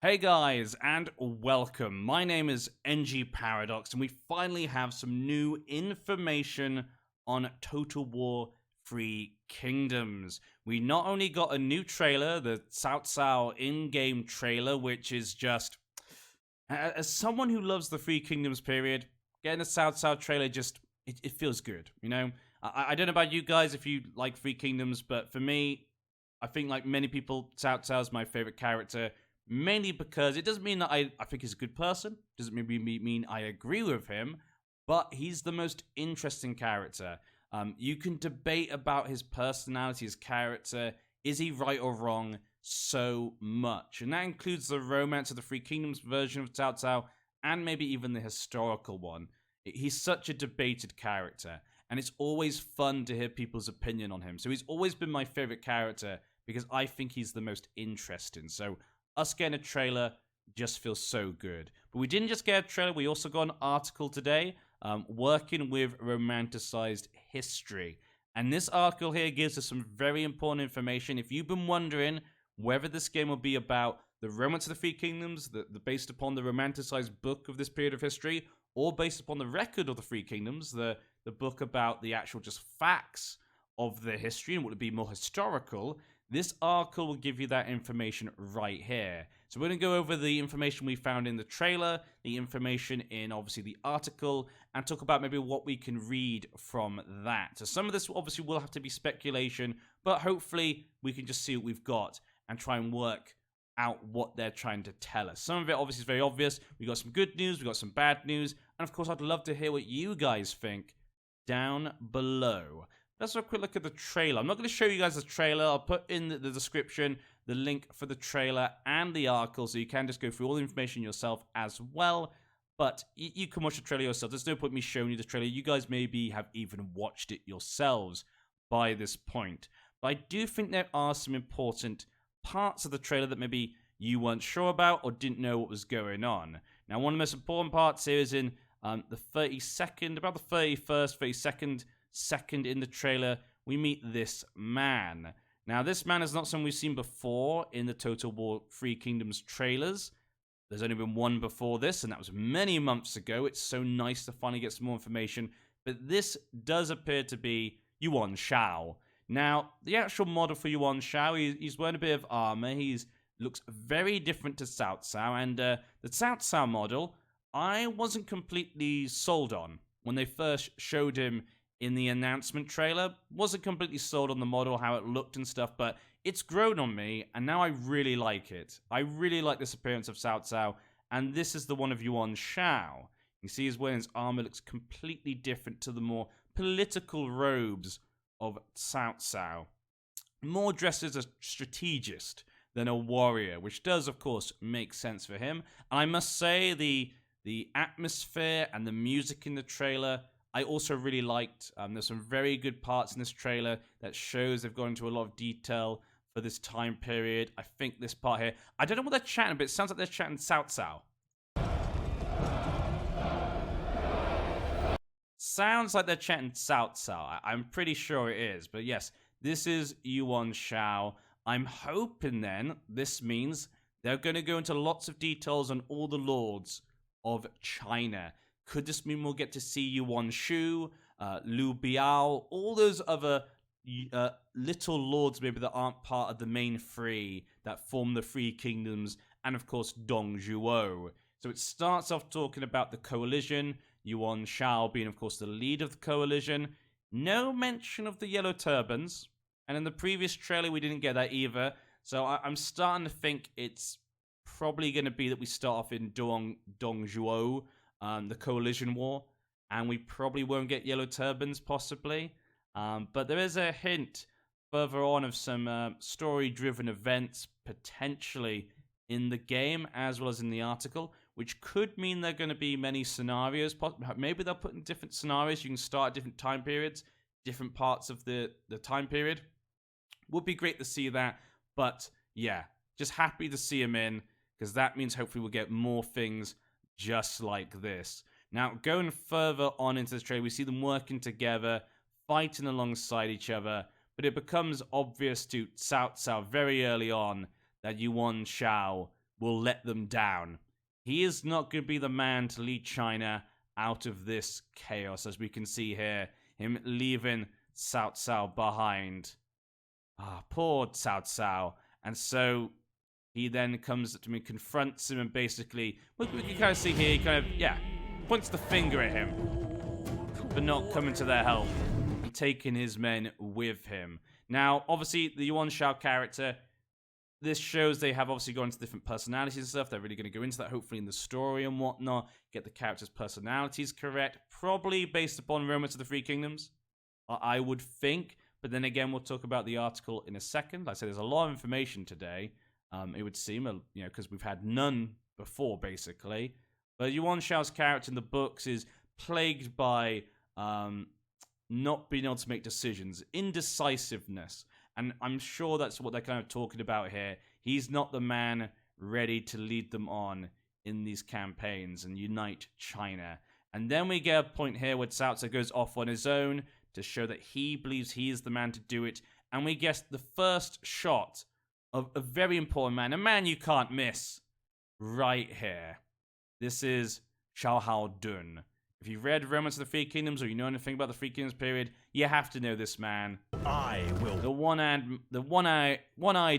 Hey guys, and welcome. My name is NG Paradox, and we finally have some new information on Total War Three Kingdoms. We not only got a new trailer, the Cao Cao in-game trailer, which is just... As someone who loves the Three Kingdoms period, getting a Cao Cao trailer just... It feels good, you know? I don't know about you guys if you like Three Kingdoms, but for me, I think like many people, Cao Cao is my favorite character. Mainly because it doesn't mean that I think he's a good person. Doesn't mean I agree with him. But he's the most interesting character. You can debate about his personality, his character. Is he right or wrong? So much. And that includes the Romance of the Three Kingdoms version of Cao Cao. And maybe even the historical one. He's such a debated character. And it's always fun to hear people's opinion on him. So he's always been my favorite character. Because I think he's the most interesting. So us getting a trailer just feels so good. But we didn't just get a trailer, we also got an article today working with romanticized history. And this article here gives us some very important information. If you've been wondering whether this game will be about the Romance of the Three Kingdoms, based upon the romanticized book of this period of history, or based upon the record of the Three Kingdoms, the book about the actual just facts of the history and would it be more historical, this article will give you that information right here. So we're going to go over the information we found in the trailer, the information in obviously the article, and talk about maybe what we can read from that. So some of this obviously will have to be speculation, but hopefully we can just see what we've got and try and work out what they're trying to tell us. Some of it obviously is very obvious. We got some good news, we got some bad news, and of course I'd love to hear what you guys think down below. Let's have a quick look at the trailer. I'm not going to show you guys the trailer. I'll put in the description the link for the trailer and the article, so you can just go through all the information yourself as well. But you can watch the trailer yourself. There's no point me showing you the trailer. You guys maybe have even watched it yourselves by this point. But I do think there are some important parts of the trailer that maybe you weren't sure about or didn't know what was going on. Now, one of the most important parts here is in the 32nd, about the 31st, 32nd second in the trailer, we meet this man. Now, this man is not someone we've seen before in the Total War Three Kingdoms trailers. There's only been one before this, and that was many months ago. It's so nice to finally get some more information. But this does appear to be Yuan Shao. Now, the actual model for Yuan Shao, he's wearing a bit of armor. He looks very different to Cao Cao. And the Cao Cao model, I wasn't completely sold on when they first showed him in the announcement trailer. Wasn't completely sold on the model, how it looked and stuff, but it's grown on me, and now I really like it. I really like this appearance of Cao Cao, and this is the one of Yuan Shao. You see his wearing his armor looks completely different to the more political robes of Cao Cao. More dressed as a strategist than a warrior, which does, of course, make sense for him. And I must say, the atmosphere and the music in the trailer I also really liked. There's some very good parts in this trailer that shows they've gone into a lot of detail for this time period. I think this part here, I don't know what they're chatting, but it sounds like they're chatting Cao Cao. Sounds like they're chatting Cao Cao. I'm pretty sure it is, but yes, this is Yuan Shao. I'm hoping then this means they're going to go into lots of details on all the lords of China. Could this mean we'll get to see Yuan Shu, Liu Biao, all those other little lords maybe that aren't part of the main three that form the Three Kingdoms, and of course Dong Zhuo. So it starts off talking about the coalition, Yuan Shao being of course the leader of the coalition. No mention of the yellow turbans, and in the previous trailer we didn't get that either. So I'm starting to think it's probably going to be that we start off in Dong Zhuo, the coalition war, and we probably won't get yellow turbans possibly, but there is a hint further on of some story-driven events potentially in the game as well as in the article, which could mean there are going to be many scenarios. Maybe they'll put in different scenarios. You can start at different time periods, different parts of the time period. Would be great to see that, but yeah, just happy to see him in, because that means hopefully we'll get more things just like this. Now, going further on into this trailer, we see them working together, fighting alongside each other, but it becomes obvious to Cao Cao very early on that Yuan Shao will let them down. He is not going to be the man to lead China out of this chaos, as we can see here, him leaving Cao Cao behind. Poor Cao Cao. And so he then comes up to me, confronts him, and basically, we can kind of see here, he kind of, points the finger at him for not coming to their help and taking his men with him. Now, obviously, the Yuan Shao character, this shows they have obviously gone into different personalities and stuff. They're really going to go into that, hopefully, in the story and whatnot. Get the characters' personalities correct. Probably based upon Romance of the Three Kingdoms, I would think. But then again, we'll talk about the article in a second. Like I said, there's a lot of information today. It would seem, because we've had none before, basically. But Yuan Shao's character in the books is plagued by not being able to make decisions, indecisiveness. And I'm sure that's what they're kind of talking about here. He's not the man ready to lead them on in these campaigns and unite China. And then we get a point here where Cao Cao goes off on his own to show that he believes he is the man to do it. And we get the first shot of a very important man, a man you can't miss, right here. This is Xiahou Dun. If you've read Romance of the Three Kingdoms or you know anything about the Three Kingdoms period, you have to know this man. I will. The one-eyed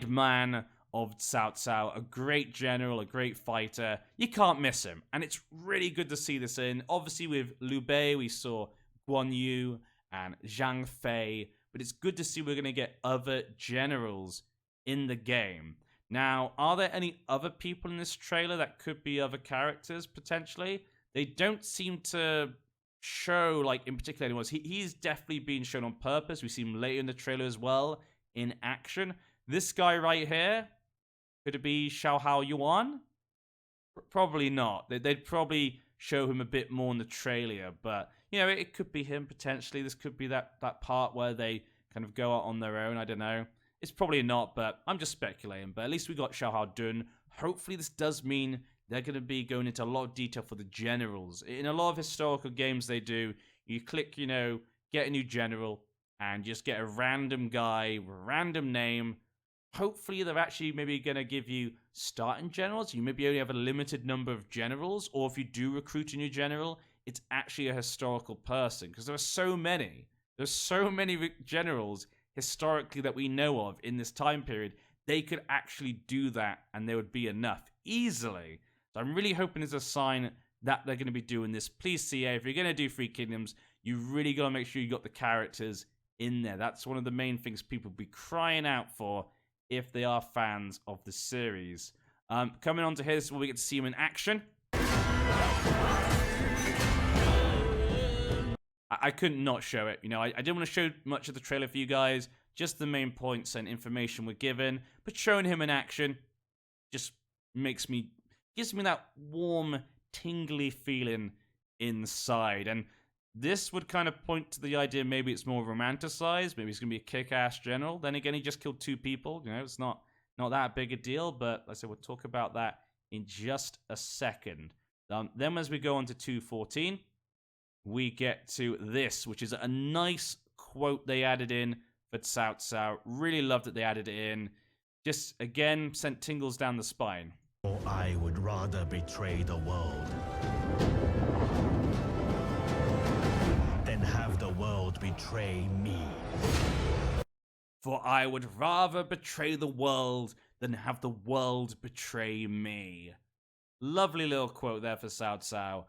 man of Cao Cao, a great general, a great fighter. You can't miss him. And it's really good to see this in. Obviously with Liu Bei, we saw Guan Yu and Zhang Fei. But it's good to see we're going to get other generals in the game. Now, are there any other people in this trailer that could be other characters, potentially? They don't seem to show, in particular anyone. He's definitely being shown on purpose. We see him later in the trailer as well, in action. This guy right here, could it be Xiahou Yuan? Probably not. They'd probably show him a bit more in the trailer, but, it could be him, potentially. This could be that part where they kind of go out on their own. I don't know. It's probably not, but I'm just speculating. But at least we got Xiahou Dun. Hopefully this does mean they're going to be going into a lot of detail for the generals. In a lot of historical games they do, you click, get a new general, and just get a random guy, random name. Hopefully they're actually maybe going to give you starting generals. You maybe only have a limited number of generals, or if you do recruit a new general, it's actually a historical person. Because there are so many. There's so many generals historically that we know of in this time period. They could actually do that, and there would be enough easily. So I'm really hoping it's a sign that they're going to be doing this. Please, CA, if you're going to do Three Kingdoms, you really got to make sure you got the characters in there. That's one of the main things people will be crying out for if they are fans of the series. Coming on to here, this is where we get to see him in action. I couldn't not show it. I didn't want to show much of the trailer for you guys, just the main points and information we're given. But showing him in action just gives me that warm, tingly feeling inside. And this would kind of point to the idea maybe it's more romanticized. Maybe he's going to be a kick-ass general. Then again, he just killed 2 people. It's not that big a deal. But like I said, we'll talk about that in just a second. Then as we go on to 2:14, we get to this, which is a nice quote they added in for Cao Cao. Really loved that they added it in. Just, again, sent tingles down the spine. I would rather betray the world than have the world betray me. For I would rather betray the world than have the world betray me. Lovely little quote there for Cao Cao.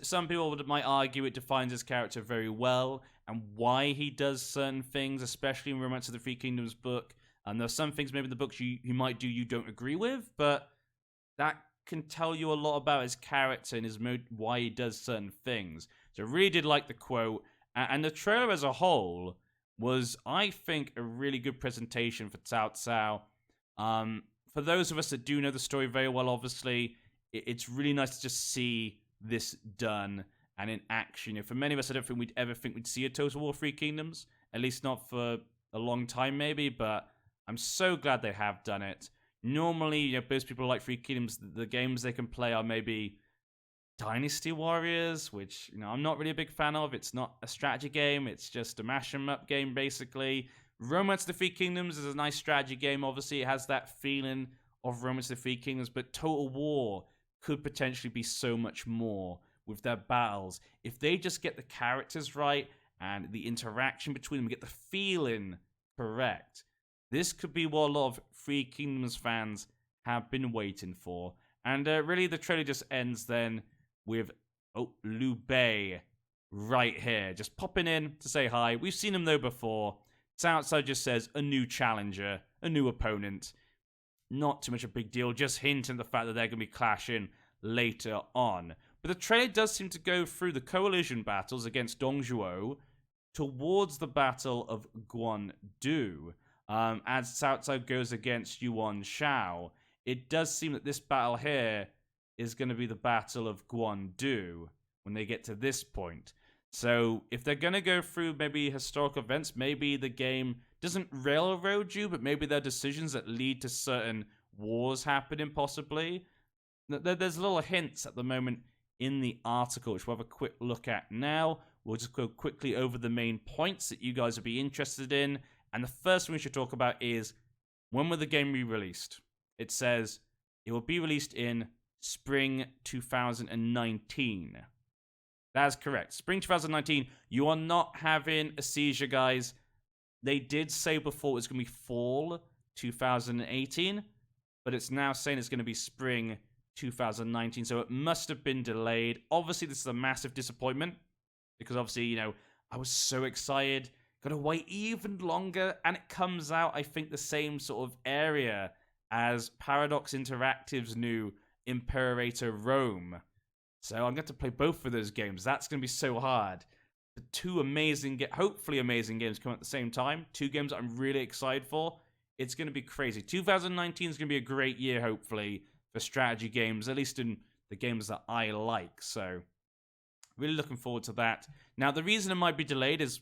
Some people might argue it defines his character very well and why he does certain things, especially in Romance of the Three Kingdoms book. And there's some things maybe in the books you might do you don't agree with, but that can tell you a lot about his character and his mood, why he does certain things. So I really did like the quote, and the trailer as a whole was, I think, a really good presentation for Cao Cao. For those of us that do know the story very well, obviously, it's really nice to just see this done and in action. For many of us, I don't think we'd see a Total War Three Kingdoms, at least not for a long time maybe, but I'm so glad they have done it. Normally, most people like Three Kingdoms, the games they can play are maybe Dynasty Warriors, which, I'm not really a big fan of. It's not a strategy game. It's just a mash 'em up game, basically. Romance of the Three Kingdoms is a nice strategy game. Obviously, it has that feeling of Romance of the Three Kingdoms, but Total War could potentially be so much more with their battles. If they just get the characters right and the interaction between them, get the feeling correct, this could be what a lot of Three Kingdoms fans have been waiting for. And really, the trailer just ends then with Liu Bei right here, just popping in to say hi. We've seen him though before. Cao Cao just says a new challenger, a new opponent. Not too much of a big deal, just hinting at the fact that they're going to be clashing later on. But the trailer does seem to go through the coalition battles against Dongzhuo towards the Battle of Guandu. As Cao Cao goes against Yuan Shao, it does seem that this battle here is going to be the Battle of Guandu when they get to this point. So if they're going to go through maybe historical events, maybe the game doesn't railroad you, but maybe there are decisions that lead to certain wars happening possibly. There's little hints at the moment in the article, which we'll have a quick look at now. We'll just go quickly over the main points that you guys would be interested in. And the first one we should talk about is, when will the game be released? It says it will be released in spring 2019. That is correct. Spring 2019. You are not having a seizure, guys. They did say before it was going to be fall 2018, but it's now saying it's going to be spring 2019, so it must have been delayed. Obviously, this is a massive disappointment, because obviously, you know, I was so excited. Gotta wait even longer, and it comes out, I think, the same sort of area as Paradox Interactive's new Imperator Rome. So I'm going to play both of those games. That's going to be so hard. The two amazing, hopefully amazing games come at the same time. Two games that I'm really excited for. It's going to be crazy. 2019 is going to be a great year, hopefully, for strategy games, at least in the games that I like. So really looking forward to that. Now, the reason it might be delayed is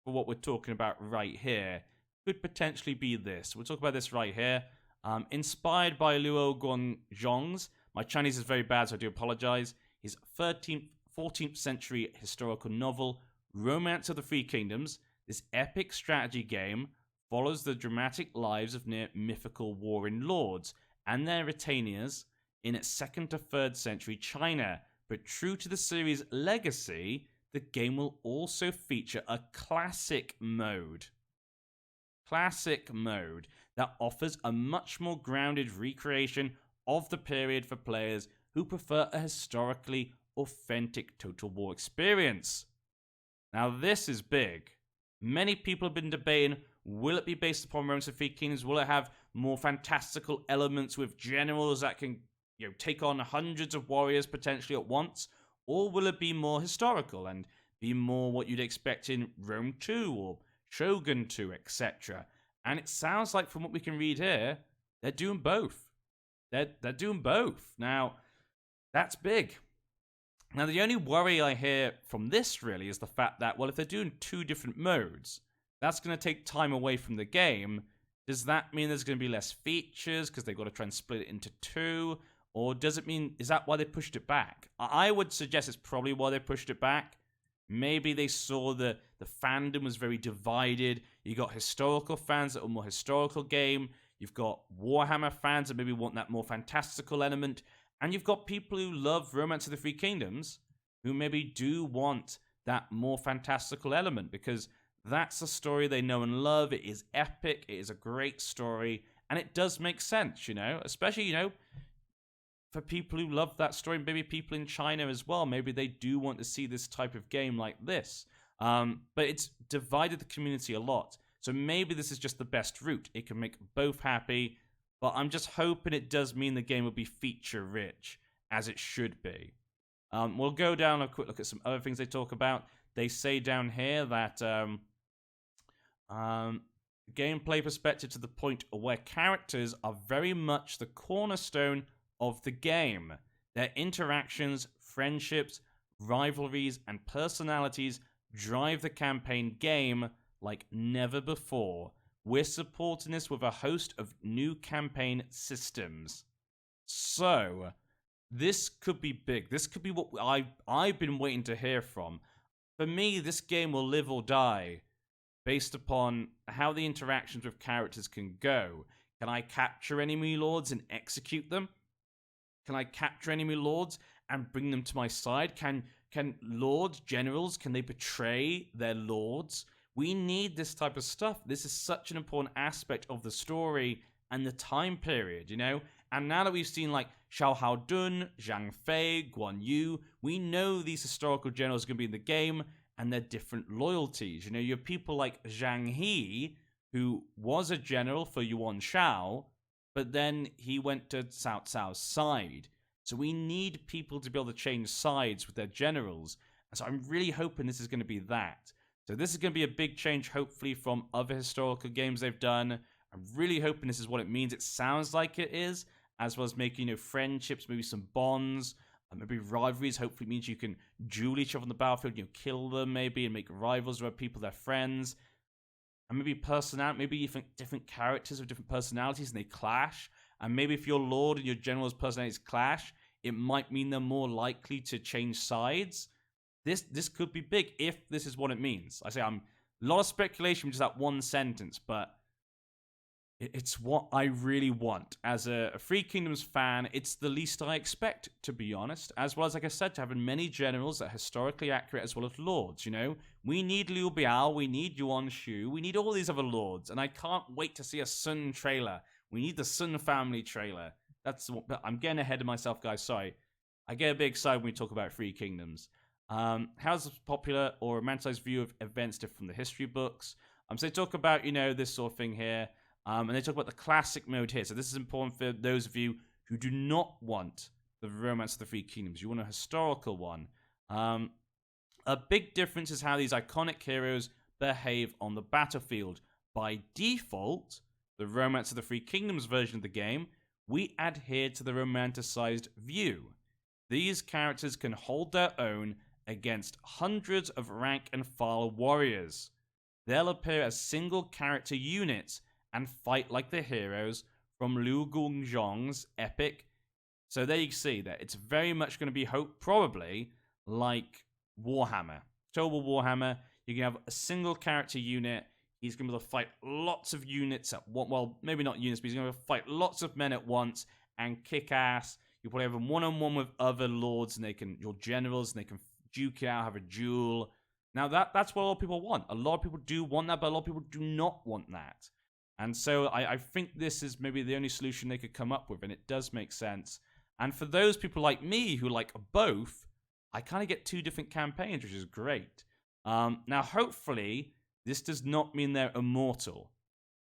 for what we're talking about right here. Could potentially be this. We'll talk about this right here. Inspired by Luo Guangzhong's, my Chinese is very bad, so I do apologize, his 14th century historical novel, Romance of the Three Kingdoms. This epic strategy game follows the dramatic lives of near mythical warring lords and their retainers in its 2nd to 3rd century China. But true to the series' legacy, the game will also feature a classic mode. Classic mode that offers a much more grounded recreation of the period for players who prefer a historically authentic Total War experience. Now, this is big. Many people have been debating, will it be based upon Romance of the Three Kingdoms? Will it have more fantastical elements with generals that can, you know, take on hundreds of warriors potentially at once? Or will it be more historical and be more what you'd expect in Rome 2 or Shogun 2, etc.? And it sounds like, from what we can read here, they're doing both. They're doing both. Now, that's big. Now, the only worry I hear from this really is the fact that, well, if they're doing two different modes, that's going to take time away from the game. Does that mean there's going to be less features because they've got to try and split it into two? Or does it mean, is that why they pushed it back? I would suggest it's probably why they pushed it back. Maybe they saw the fandom was very divided. You got historical fans that are more historical game. You've got Warhammer fans that maybe want that more fantastical element. And you've got people who love Romance of the Three Kingdoms who maybe do want that more fantastical element, because that's a story they know and love. It is epic. It is a great story. And it does make sense, you know, especially, you know, for people who love that story, maybe people in China as well. Maybe they do want to see this type of game like this. But it's divided the community a lot. So maybe this is just the best route. It can make both happy. But I'm just hoping it does mean the game will be feature-rich, as it should be. We'll go down a quick look at some other things they talk about. They say down here that gameplay perspective to the point where characters are very much the cornerstone of the game. Their interactions, friendships, rivalries, and personalities drive the campaign game like never before. We're supporting this with a host of new campaign systems. So, this could be big. This could be what I've been waiting to hear from. For me, this game will live or die based upon how the interactions with characters can go. Can I capture enemy lords and execute them? Can I capture enemy lords and bring them to my side? Can lords, generals, can they betray their lords? We need this type of stuff. This is such an important aspect of the story and the time period, you know? And now that we've seen like Xiao Hao Dun, Zhang Fei, Guan Yu, we know these historical generals are going to be in the game and their different loyalties. You know, you have people like Zhang He, who was a general for Yuan Shao, but then he went to Cao Cao's side. So we need people to be able to change sides with their generals. And so I'm really hoping this is going to be that. So this is going to be a big change, hopefully, from other historical games they've done. I'm really hoping this is what it means. It sounds like it is, as well as making, you know, friendships, maybe some bonds, maybe rivalries. Hopefully it means you can duel each other on the battlefield, you know, kill them maybe, and make rivals where people are friends. And maybe maybe you think different characters with different personalities and they clash. And maybe if your lord and your general's personalities clash, it might mean they're more likely to change sides. This could be big if this is what it means. I say I'm a lot of speculation with just that one sentence, but it's what I really want. As a Free Kingdoms fan, it's the least I expect, to be honest. As well as, like I said, to having many generals that are historically accurate as well as lords, you know? We need Liu Biao, we need Yuan Shu, we need all these other lords, and I can't wait to see a Sun trailer. We need the Sun family trailer. I'm getting ahead of myself, guys, sorry. I get a bit excited when we talk about Free Kingdoms. How's the popular or romanticized view of events different from the history books? So they talk about, you know, this sort of thing here. And they talk about the classic mode here. So this is important for those of you who do not want the Romance of the Three Kingdoms. You want a historical one. A big difference is how these iconic heroes behave on the battlefield. By default, the Romance of the Three Kingdoms version of the game, we adhere to the romanticized view. These characters can hold their own against hundreds of rank and file warriors. They'll appear as single character units and fight like the heroes from Liu Gongzhong's epic. So there you see that it's very much going to be probably like Warhammer. Total Warhammer, you can have a single character unit. He's going to be able to fight lots of units at one, well, maybe not units, but he's going to fight lots of men at once and kick ass. You probably have them one-on-one with other lords and your generals, and they can duke it out, have a duel. Now that's what a lot of people want. A lot of people do want that, but a lot of people do not want that. And so I think this is maybe the only solution they could come up with, and it does make sense. And for those people like me who like both, I kind of get two different campaigns, which is great. Now, hopefully, this does not mean they're immortal.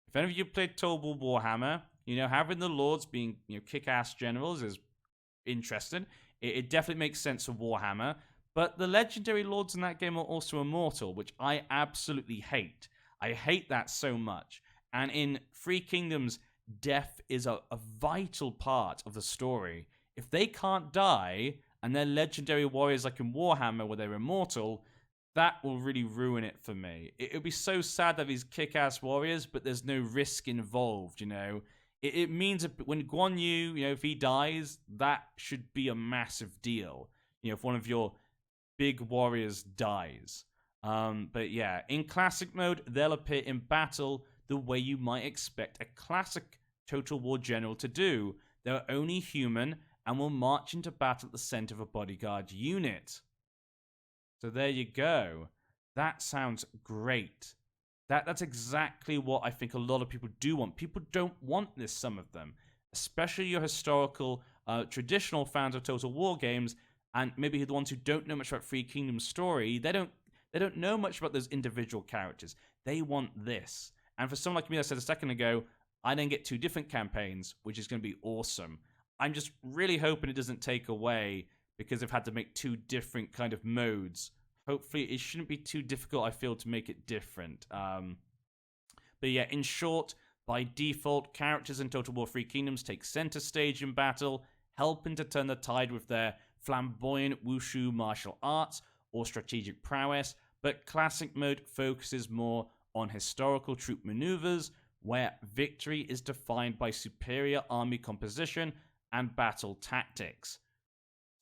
If any of you played Total Warhammer, you know, having the lords being, you know, kick-ass generals is interesting. It definitely makes sense for Warhammer. But the legendary lords in that game are also immortal, which I absolutely hate. I hate that so much. And in Free Kingdoms, death is a vital part of the story. If they can't die, and they're legendary warriors like in Warhammer where they're immortal, that will really ruin it for me. It would be so sad that these kick-ass warriors, but there's no risk involved, you know? It means that when Guan Yu, you know, if he dies, that should be a massive deal. You know, if one of your big warriors dies. But yeah, in classic mode, they'll appear in battle the way you might expect a classic Total War general to do. They're only human and will march into battle at the center of a bodyguard unit. So there you go. That sounds great. That's exactly what I think a lot of people do want. People don't want this, some of them. Especially your historical, traditional fans of Total War games, and maybe the ones who don't know much about Free Kingdom's story. They don't know much about those individual characters. They want this. And for someone like me, I said a second ago, I then get two different campaigns, which is going to be awesome. I'm just really hoping it doesn't take away because they've had to make two different kind of modes. Hopefully, it shouldn't be too difficult, I feel, to make it different. But yeah, in short, by default, characters in Total War Free Kingdoms take center stage in battle, helping to turn the tide with their flamboyant wushu martial arts or strategic prowess, but classic mode focuses more on historical troop maneuvers, where victory is defined by superior army composition and battle tactics.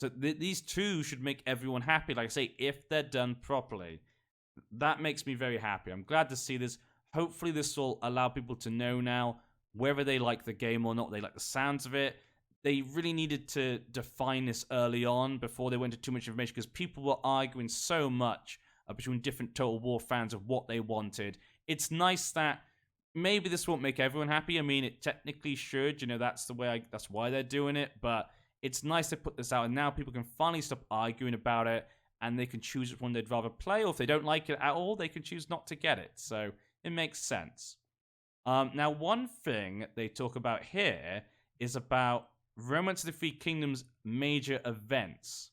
So these two should make everyone happy, like I say, if they're done properly. That makes me very happy. I'm glad to see this. Hopefully this will allow people to know now whether they like the game or not, they like the sounds of it. They really needed to define this early on before they went into too much information, because people were arguing so much between different Total War fans of what they wanted. It's nice that maybe this won't make everyone happy. I mean, it technically should. That's that's why they're doing it. But it's nice to put this out, and now people can finally stop arguing about it, and they can choose which one they'd rather play. Or if they don't like it at all, they can choose not to get it. So it makes sense. Now, one thing they talk about here is about Romance of the Three Kingdoms major events.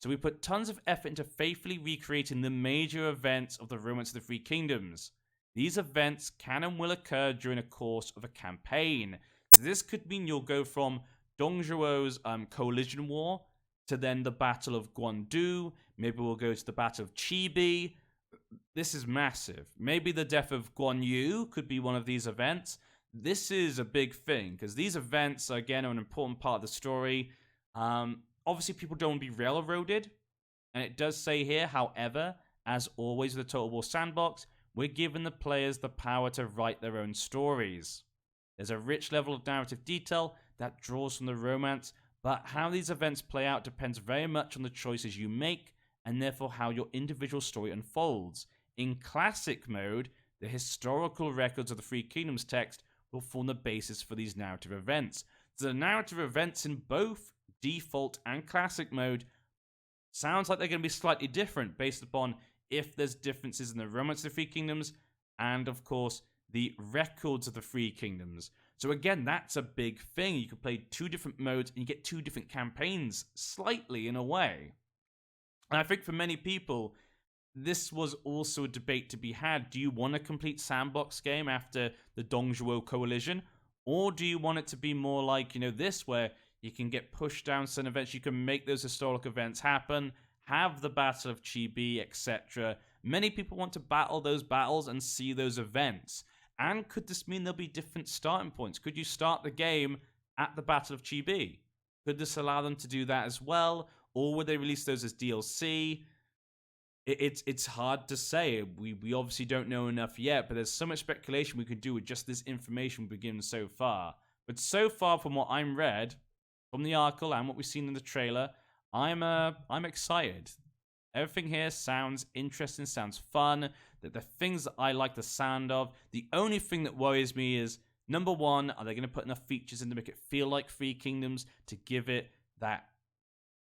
So we put tons of effort into faithfully recreating the major events of the Romance of the Three Kingdoms. These events can and will occur during the course of a campaign. So this could mean you'll go from Dong Zhuo's coalition war to then the Battle of Guandu. Maybe we'll go to the Battle of Chibi. This is massive. Maybe the death of Guan Yu could be one of these events. This is a big thing, because these events, again, are an important part of the story. Obviously, people don't want to be railroaded. And it does say here, however, as always with the Total War Sandbox, we're giving the players the power to write their own stories. There's a rich level of narrative detail that draws from the romance, but how these events play out depends very much on the choices you make, and therefore how your individual story unfolds. In Classic mode, the historical records of the Three Kingdoms text will form the basis for these narrative events. So the narrative events in both Default and Classic mode sounds like they're going to be slightly different based upon if there's differences in the Romance of the Three Kingdoms and, of course, the records of the Three Kingdoms. So again, that's a big thing. You can play two different modes and you get two different campaigns, slightly in a way. And I think for many people, this was also a debate to be had. Do you want a complete sandbox game after the Dongzhuo coalition? Or do you want it to be more like, this, where you can get pushed down certain events, you can make those historic events happen, have the Battle of Chibi, etc. Many people want to battle those battles and see those events. And could this mean there'll be different starting points? Could you start the game at the Battle of Chibi? Could this allow them to do that as well? Or would they release those as DLC? It's hard to say. We obviously don't know enough yet, but there's so much speculation we could do with just this information we've been given so far. But so far, from what I'm read, from the article and what we've seen in the trailer, I'm excited. Everything here sounds interesting, sounds fun. The things that I like the sound of. The only thing that worries me is, number one, are they going to put enough features in to make it feel like Three Kingdoms, to give it that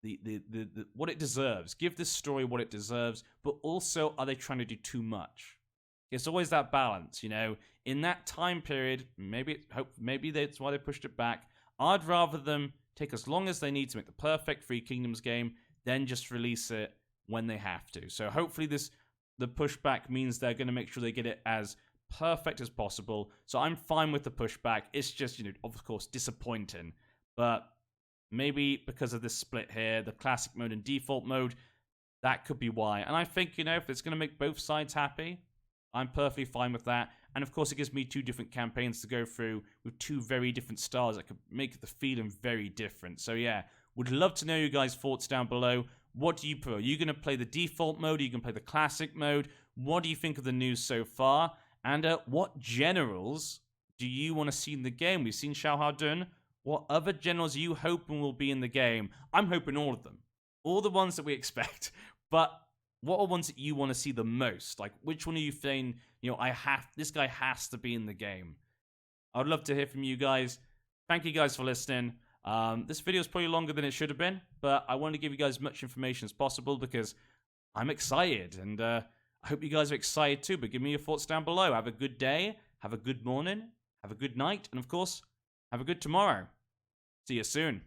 the what it deserves? Give this story what it deserves, but also, are they trying to do too much? It's always that balance, In that time period, maybe that's why they pushed it back. I'd rather them take as long as they need to make the perfect Three Kingdoms game, then just release it when they have to. So hopefully the pushback means they're going to make sure they get it as perfect as possible. So I'm fine with the pushback. It's just, of course, disappointing. But maybe because of this split here, the Classic mode and Default mode, that could be why. And I think, if it's going to make both sides happy, I'm perfectly fine with that. And of course, it gives me two different campaigns to go through with two very different styles that could make the feeling very different. So yeah, would love to know your guys' thoughts down below. What do you prefer? Are you going to play the Default mode? Are you going to play the Classic mode? What do you think of the news so far? And what generals do you want to see in the game? We've seen Xiahou Dun. What other generals are you hoping will be in the game? I'm hoping all of them. All the ones that we expect. But what are ones that you want to see the most? Like, which one are you saying, this guy has to be in the game? I would love to hear from you guys. Thank you guys for listening. This video is probably longer than it should have been, but I wanted to give you guys as much information as possible because I'm excited, and I hope you guys are excited too. But give me your thoughts down below. Have a good day, have a good morning, have a good night, and of course, have a good tomorrow. See you soon.